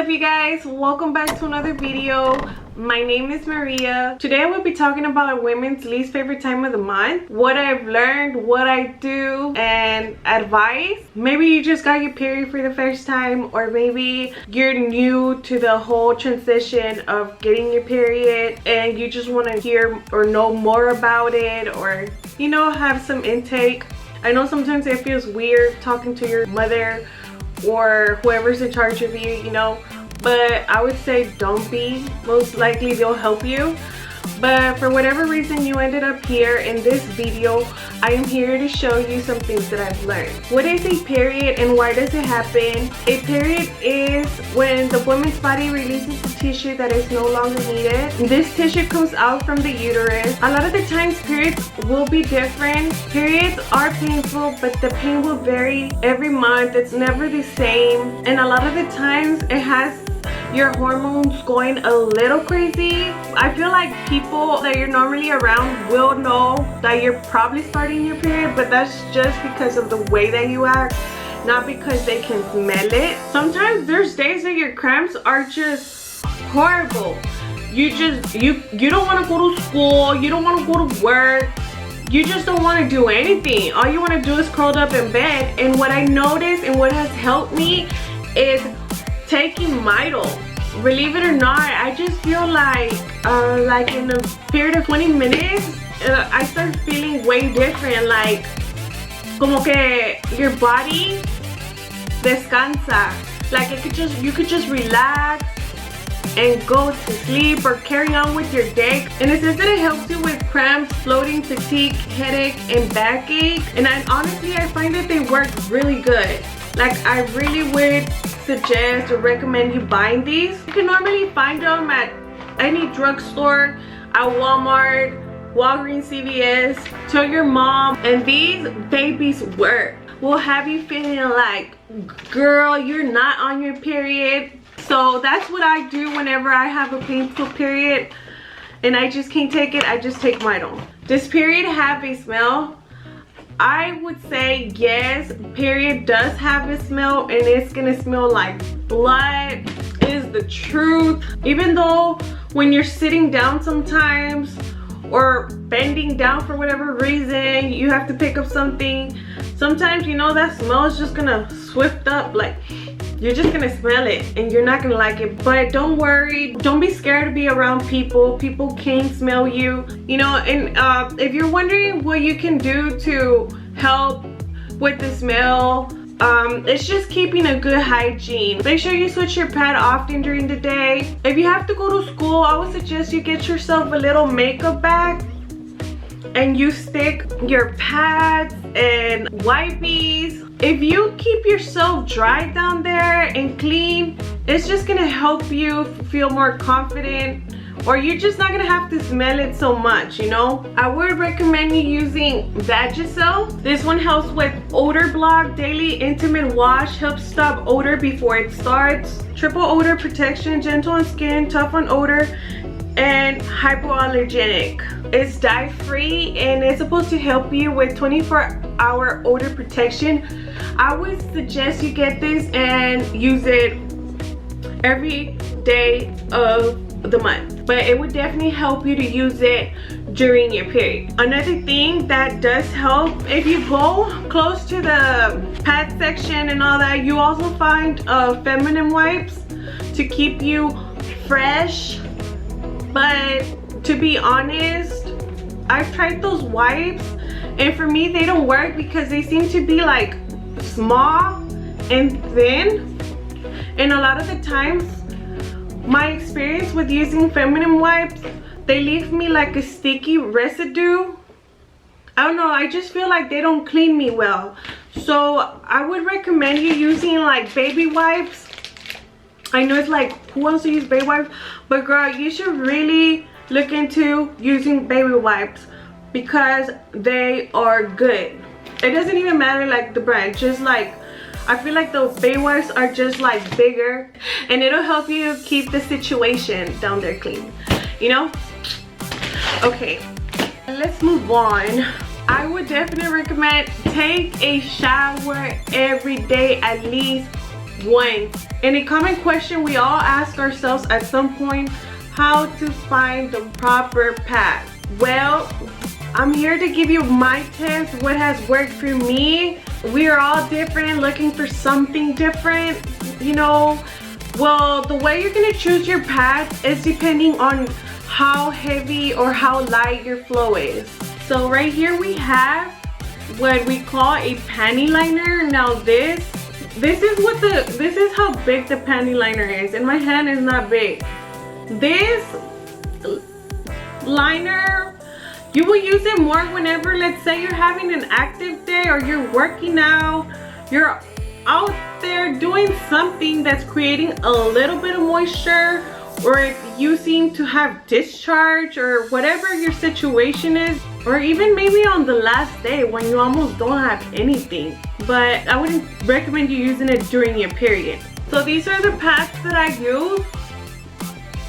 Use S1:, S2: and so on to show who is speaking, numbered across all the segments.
S1: up, you guys? Welcome back to another video. My name is Maria. Today I will be talking about women's least favorite time of the month, what I've learned, what I do, and advice. Maybe you just got your period for the first time, or maybe you're new to the whole transition of getting your period and you just want to hear or know more about it, or you know, have some intake. I know sometimes it feels weird talking to your mother or whoever's in charge of you, you know, but I would say don't be. Most likely they'll help you. But for whatever reason you ended up here in this video, I am here to show you some things that I've learned. What is a period and why does it happen? A period is when the woman's body releases the tissue that is no longer needed. This tissue comes out from the uterus. A lot of the times periods will be different. Periods are painful, but the pain will vary every month. It's never the same. And a lot of the times it has your hormones going a little crazy. I feel like people that you're normally around will know that you're probably starting your period, but that's just because of the way that you act, not because they can smell it. Sometimes there's days that your cramps are just horrible. You don't want to go to school, you don't want to go to work, you just don't want to do anything. All you want to do is curl up in bed. And what I noticed and what has helped me is taking Midol. Believe it or not, I just feel like in a period of 20 minutes, I start feeling way different. Like, como que your body descansa. Like you could just relax and go to sleep or carry on with your day. And it says that it helps you with cramps, bloating, fatigue, headache, and backache. And honestly, I find that they work really good. Like, I really would suggest or recommend you buying these. You can normally find them at any drugstore, at Walmart, Walgreens, CVS. Tell your mom, and these babies work. Will have you feeling like, girl, you're not on your period. So that's what I do whenever I have a painful period and I just can't take it. I just take Midol. Does period have a smell? I would say yes, period does have a smell, and it's gonna smell like blood. It is the truth. Even though when you're sitting down sometimes or bending down for whatever reason, you have to pick up something, sometimes, you know, that smell is just gonna swift up. Like, you're just gonna smell it and you're not gonna like it. But don't worry, don't be scared to be around people. People can smell you, you know. And if you're wondering what you can do to help with the smell, it's just keeping a good hygiene. Make sure you switch your pad often during the day. If you have to go to school, I would suggest you get yourself a little makeup bag and you stick your pads and wipes. If you keep yourself dry down there and clean, it's just gonna help you feel more confident, or you're just not gonna have to smell it so much, you know. I would recommend you using Vagisil. This one helps with odor block. Daily intimate wash helps stop odor before it starts. Triple odor protection, gentle on skin, tough on odor, and hypoallergenic. It's dye free and it's supposed to help you with 24-hour odor protection. I would suggest you get this and use it every day of the month, but it would definitely help you to use it during your period. Another thing that does help, if you go close to the pad section and all that, you also find feminine wipes to keep you fresh. But to be honest, I've tried those wipes and for me they don't work because they seem to be like small and thin, and a lot of the times my experience with using feminine wipes, they leave me like a sticky residue. I don't know, I just feel like they don't clean me well. So I would recommend you using like baby wipes. I know it's like, who wants to use baby wipes? But girl, you should really look into using baby wipes because they are good. It doesn't even matter like the brand, just like, I feel like the baby wipes are just like bigger, and it'll help you keep the situation down there clean, you know. Okay, let's move on. I would definitely recommend take a shower every day, at least once. And a common question we all ask ourselves at some point, how to find the proper pad. Well, I'm here to give you my tips, what has worked for me. We are all different, looking for something different, you know. Well, the way you're gonna choose your pads is depending on how heavy or how light your flow is. So right here we have what we call a panty liner. Now this is how big the panty liner is, and my hand is not big. This liner, you will use it more whenever, let's say you're having an active day or you're working out, you're out there doing something that's creating a little bit of moisture, or if you seem to have discharge or whatever your situation is, or even maybe on the last day when you almost don't have anything. But I wouldn't recommend you using it during your period. So these are the pads that I use.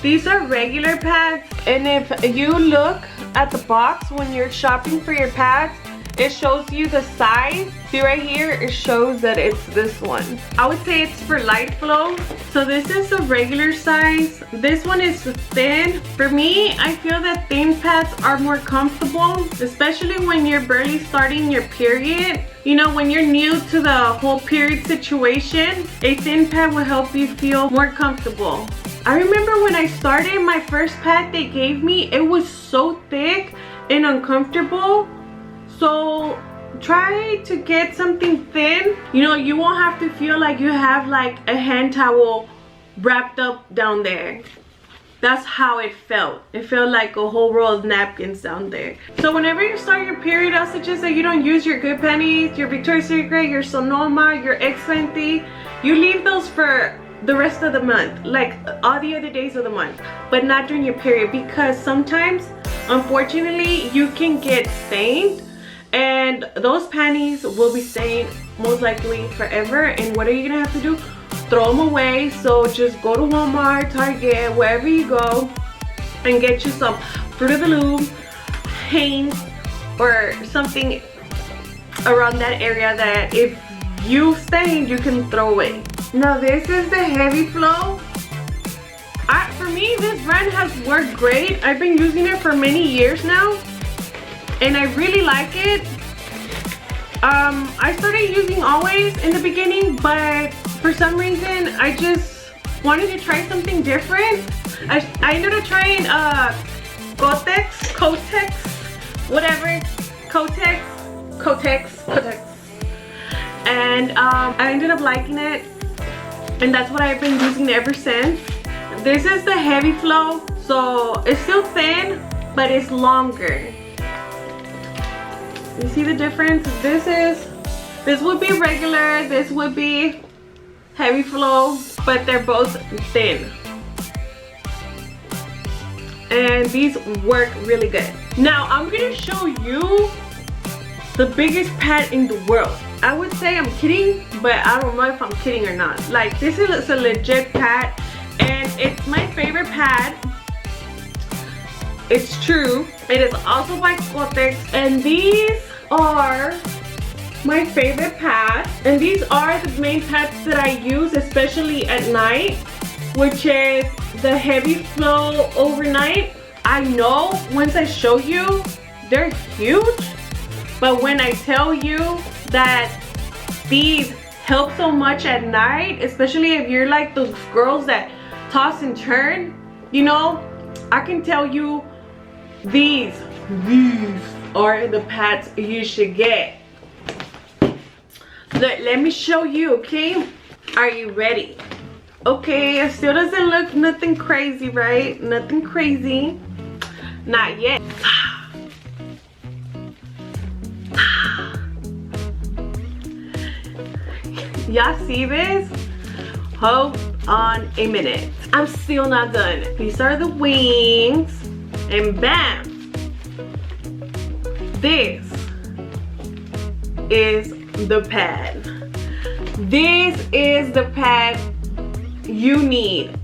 S1: These are regular pads, and if you look at the box when you're shopping for your pads, it shows you the size. See right here, it shows that it's this one. I would say it's for light flow. So this is the regular size. This one is thin. For me, I feel that thin pads are more comfortable, especially when you're barely starting your period. You know, when you're new to the whole period situation, a thin pad will help you feel more comfortable. I remember when I started, my first pad they gave me, it was so thick and uncomfortable. So try to get something thin. You know, you won't have to feel like you have like a hand towel wrapped up down there. That's how it felt. It felt like a whole roll of napkins down there. So whenever you start your period, I'll suggest that you don't use your good panties, your Victoria's Secret, your Sonoma, your X20. You leave those for the rest of the month, like all the other days of the month, but not during your period, because sometimes, unfortunately, you can get stained, and those panties will be stained most likely forever. And what are you gonna have to do? Throw them away. So just go to Walmart, Target, wherever you go, and get you some Fruit of the Loom, Hanes, or something around that area that if you stain, you can throw away. Now this is the heavy flow. For me, this brand has worked great. I've been using it for many years now, and I really like it. I started using Always in the beginning, but for some reason I just wanted to try something different. I ended up trying Kotex, whatever, Kotex, and I ended up liking it, and that's what I've been using ever since. This is the heavy flow, so it's still thin, but it's longer. You see the difference? This would be regular, this would be heavy flow, but they're both thin. And these work really good. Now I'm gonna show you the biggest pad in the world. I would say I'm kidding, but I don't know if I'm kidding or not. Like, this is a legit pad, and it's my favorite pad. It's true. It is also by Kotex, and these are my favorite pads. And these are the main pads that I use, especially at night, which is the heavy flow overnight. I know once I show you, they're huge, but when I tell you that these help so much at night, especially if you're like those girls that toss and turn, you know, I can tell you these are the pads you should get. Let me show you, okay? Are you ready? Okay, it still doesn't look nothing crazy, right? Nothing crazy. Not yet. Y'all see this? Hold on a minute. I'm still not done. These are the wings, and bam! This is the pad. This is the pad you need.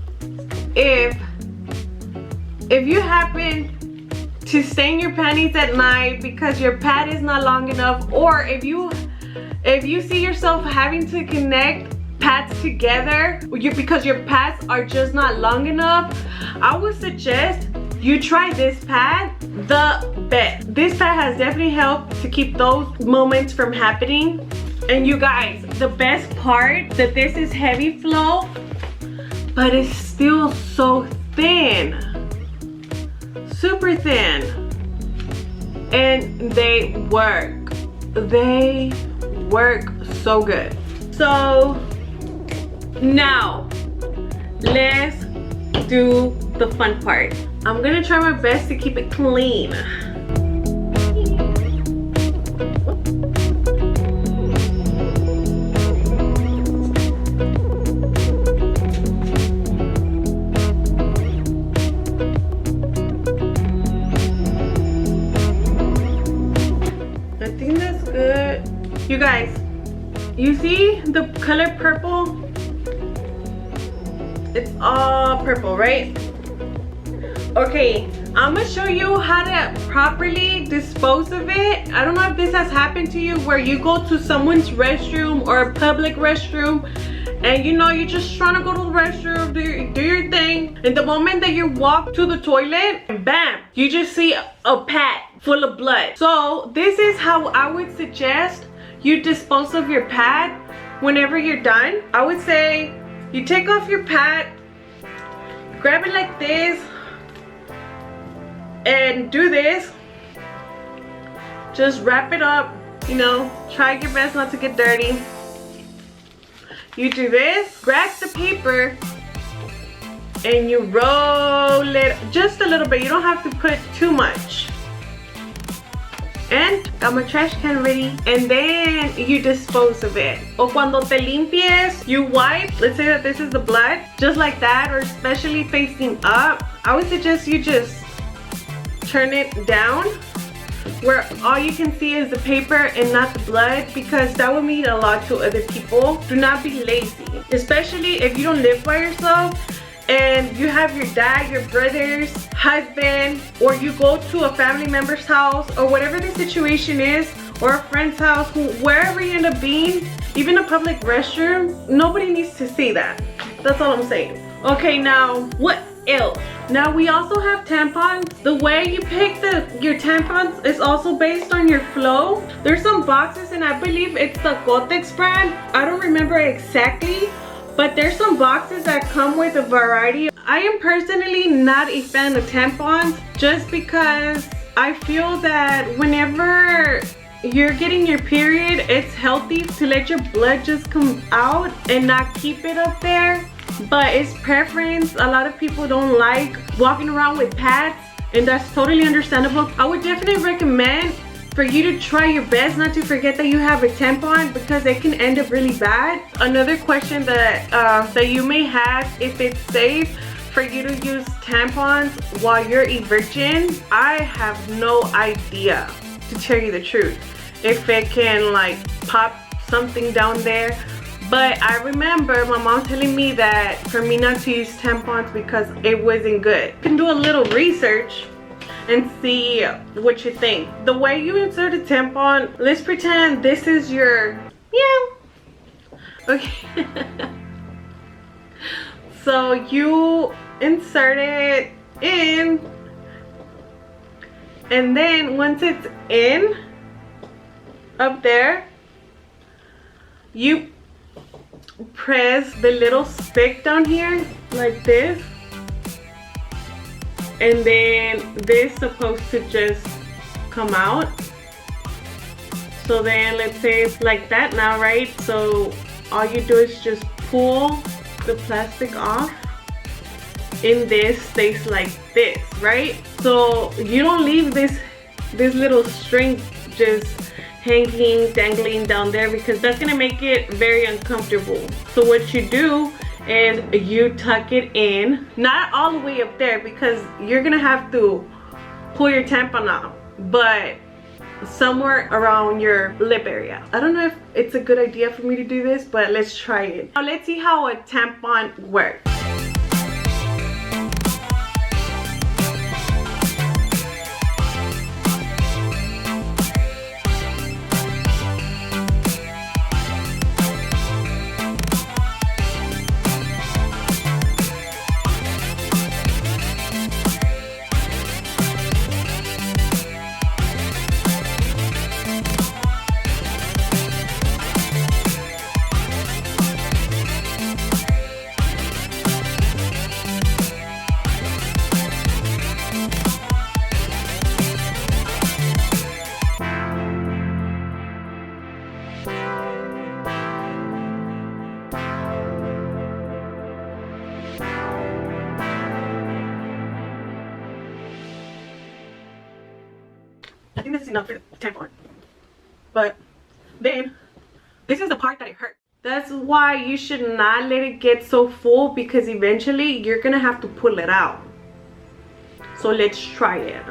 S1: If you happen to stain your panties at night because your pad is not long enough, or if you see yourself having to connect pads together because your pads are just not long enough, I would suggest you try this pad the best. This pad has definitely helped to keep those moments from happening. And you guys, the best part that this is heavy flow, but it's still so thin, super thin, and they work so good. So now let's do the fun part. I'm gonna try my best to keep it clean. I think that's good. You guys, you see the color purple? It's all purple, right? Okay, I'm gonna show you how to properly dispose of it. I don't know if this has happened to you where you go to someone's restroom or a public restroom and you know you're just trying to go to the restroom, do your thing, and the moment that you walk to the toilet, bam, you just see a pad full of blood. So this is how I would suggest you dispose of your pad whenever you're done. I would say you take off your pad, grab it like this, and do this. Just wrap it up, you know, try your best not to get dirty. You do this, grab the paper, and you roll it just a little bit. You don't have to put too much. And got my trash can ready, and then you dispose of it. O cuando te limpies, you wipe. Let's say that this is the blood, just like that, or especially facing up. I would suggest you just turn it down where all you can see is the paper and not the blood, because that would mean a lot to other people. Do not be lazy, especially if you don't live by yourself and you have your dad, your brother's husband, or you go to a family member's house, or whatever the situation is, or a friend's house, wherever you end up being, even a public restroom, nobody needs to see that. That's all I'm saying. Okay, now what else? Now we also have tampons. The way you pick your tampons is also based on your flow. There's some boxes, and I believe it's the Kotex brand. I don't remember exactly, but there's some boxes that come with a variety. I am personally not a fan of tampons just because I feel that whenever you're getting your period, it's healthy to let your blood just come out and not keep it up there. But it's preference. A lot of people don't like walking around with pads, and that's totally understandable. I would definitely recommend for you to try your best not to forget that you have a tampon, because it can end up really bad. Another question that you may have, if it's safe for you to use tampons while you're a virgin. I have no idea, to tell you the truth, if it can like pop something down there. But I remember my mom telling me that for me not to use tampons because it wasn't good. You can do a little research and see what you think. The way you insert a tampon, let's pretend this is your, okay. So you insert it in, and then once it's in, up there, you press the little stick down here like this, and then this is supposed to just come out. So then let's say it's like that now, right? So all you do is just pull the plastic off, and this stays like this, right? So you don't leave this little string just hanging, dangling down there, because that's gonna make it very uncomfortable. So what you do is you tuck it in, not all the way up there, because you're gonna have to pull your tampon out, but somewhere around your lip area. I don't know if it's a good idea for me to do this, but let's try it. Now let's see how a tampon works. enough for the tampon. But then this is the part that it hurts. That's why you should not let it get so full, because eventually you're gonna have to pull it out. So let's try it.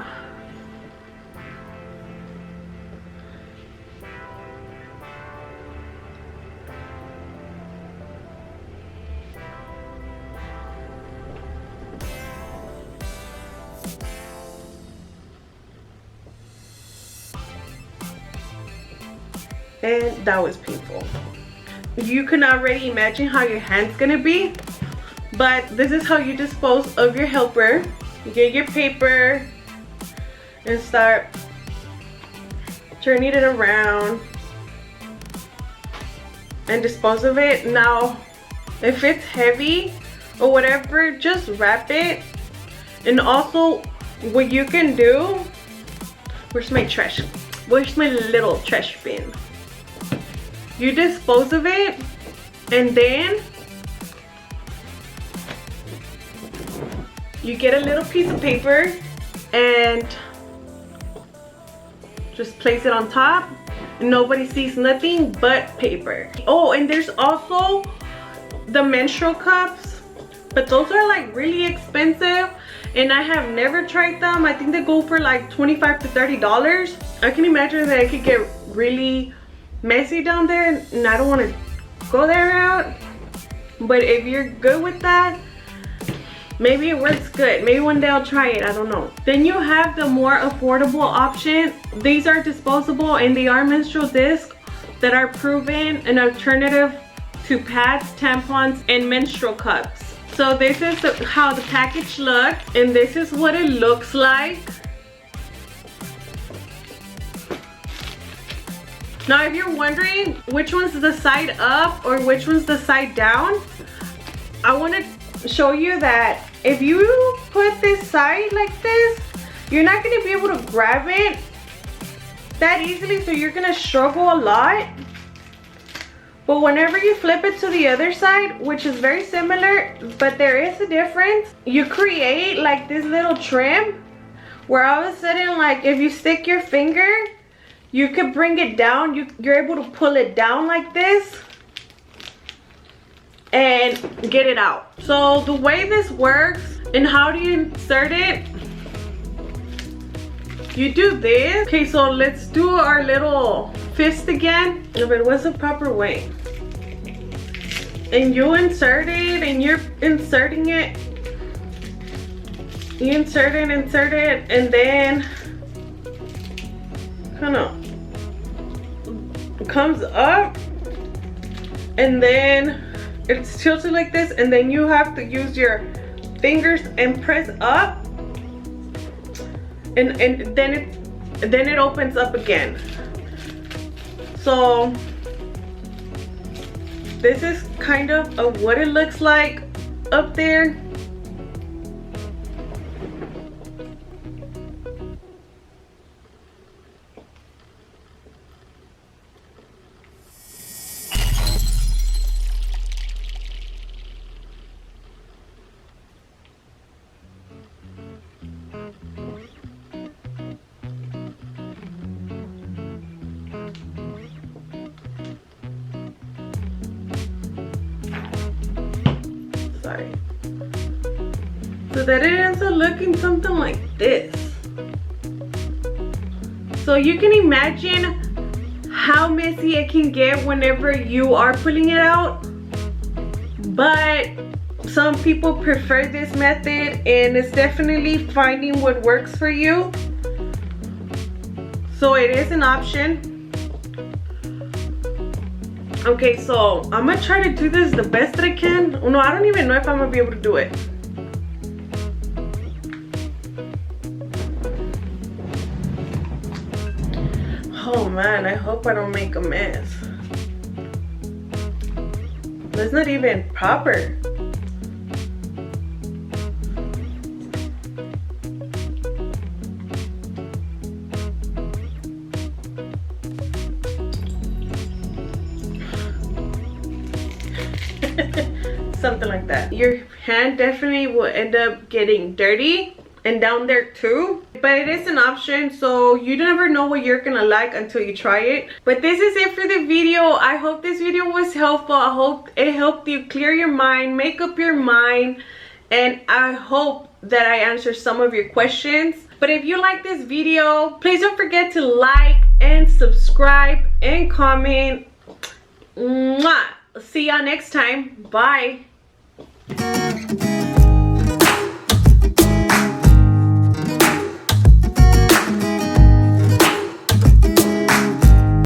S1: And that was painful. You can already imagine how your hand's gonna be, but this is how you dispose of your helper. You get your paper and start turning it around and dispose of it. Now if it's heavy or whatever, just wrap it. And also what you can do, where's my little trash bin? You dispose of it, and then you get a little piece of paper and just place it on top. Nobody sees nothing but paper. Oh, and there's also the menstrual cups, but those are like really expensive, and I have never tried them. I think they go for like $25 to $30. I can imagine that it could get really messy down there, and I don't want to go that route. But if you're good with that, maybe it works good. Maybe one day I'll try it, I don't know. Then you have the more affordable option. These are disposable, and they are menstrual discs that are proven an alternative to pads, tampons, and menstrual cups. So this is how the package looks, and this is what it looks like. Now if you're wondering which one's the side up or which one's the side down, I want to show you that if you put this side like this, you're not going to be able to grab it that easily, so you're going to struggle a lot. But whenever you flip it to the other side, which is very similar, but there is a difference, you create like this little trim where all of a sudden, like if you stick your finger, you could bring it down. You're able to pull it down like this and get it out. So the way this works and how do you insert it, you do this. Okay, so let's do our little fist again. But what's the proper way? And you insert it, and you're inserting it. You insert it, and then kind of comes up, and then it's tilted like this, and then you have to use your fingers and press up, and then it opens up again. So this is kind of what it looks like up there. So that it ends up looking something like this. So you can imagine how messy it can get whenever you are pulling it out. But some people prefer this method, and it's definitely finding what works for you. So it is an option. Okay, so I'm gonna try to do this the best that I can. No, I don't even know if I'm gonna be able to do it. Oh man, I hope I don't make a mess. That's not even proper. Something like that. Your hand definitely will end up getting dirty and down there too, but it is an option, so you never know what you're gonna like until you try it. But this is it for the video. I hope this video was helpful. I hope it helped you clear your mind, make up your mind, and I hope that I answered some of your questions. But if you like this video, please don't forget to like and subscribe and comment. Mwah! See y'all next time. Bye.